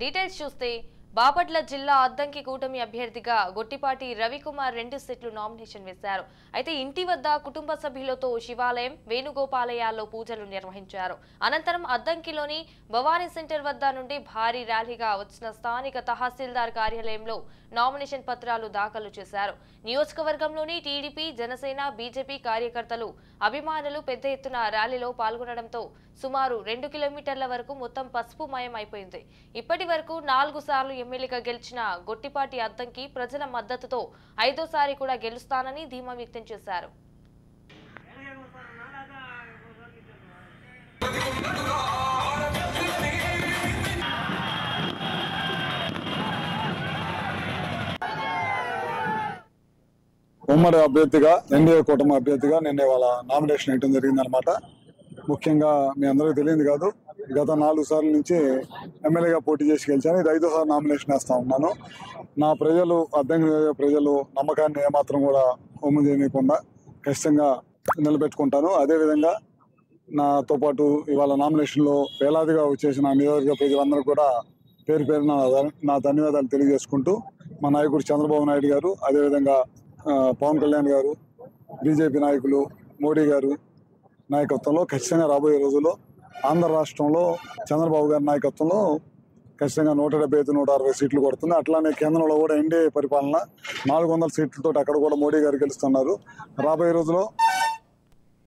Details చూస్తే బాపట్ల జిల్లా అద్దంకి కూటమి అభ్యర్థిగా గొట్టిపాటి రవికుమార్ 2 సెట్లు నామినేషన్ వేశారు. అయితే ఇంటి వద్ద కుటుంబ సభ్యులతో శివాలయం, వేణుగోపాలయాల్లో పూజలు నిర్వహించారు. అనంతరం అద్దంకిలోని భవానీ సెంటర్ వద్ద నుండి భారీ ర్యాలీగా వచ్చిన స్థానిక తహసీల్దార్ కార్యాలయంలో నామినేషన్ పత్రాలు దాఖలు చేశారు. నియోజకవర్గంలోని టీడీపీ, జనసేన, బీజేపీ కార్యకర్తలు, అభిమానులు పెద్ద ఎత్తున ర్యాలీలో పాల్గొనడంతో సుమారు 2 కిలోమీటర్ల వరకు మొత్తం పసుపుమయం అయిపోయింది. ఇప్పటి వరకు 4 సార్లు ఎమ్మెల్యేగా గెలిచిన గొట్టిపాటి అద్దంకి ప్రజల మద్దతుతో 5వ కూడా గెలుస్తానని ధీమా వ్యక్తం చేశారు. ఉమ్మడి అభ్యర్థిగా ఎన్డీఏ కూటమి అభ్యర్థిగా నిన్న వాళ్ళ నామినేషన్ వేయడం జరిగిందనమాట. ముఖ్యంగా మీ అందరికీ తెలియదు కాదు, గత 4 సార్ల నుంచి ఎమ్మెల్యేగా పోటీ చేసి గెలిచాను. ఇది 5వ నామినేషన్ వేస్తా ఉన్నాను. నా ప్రజలు, అద్దంకి ప్రజలు నమ్మకాన్ని ఏమాత్రం కూడా ఒమ్ము చేయకుండా ఖచ్చితంగా నిలబెట్టుకుంటాను. అదేవిధంగా నాతో పాటు ఇవాళ నామినేషన్లో వేలాదిగా వచ్చేసిన నియోజకవర్గ ప్రజలందరూ కూడా పేరు పేరున నా ధన్యవాదాలు తెలియజేసుకుంటూ, మా నాయకుడు చంద్రబాబు నాయుడు గారు, అదేవిధంగా పవన్ కళ్యాణ్ గారు, బీజేపీ నాయకులు, మోడీ గారు నాయకత్వంలో ఖచ్చితంగా రాబోయే రోజుల్లో ఆంధ్ర రాష్ట్రంలో చంద్రబాబు గారి నాయకత్వంలో ఖచ్చితంగా 175-160 సీట్లు కొడుతుంది. అట్లానే కేంద్రంలో కూడా ఎన్డీఏ పరిపాలన 400 సీట్లతో అక్కడ కూడా మోడీ గారు గెలుస్తున్నారు. రాబోయే రోజుల్లో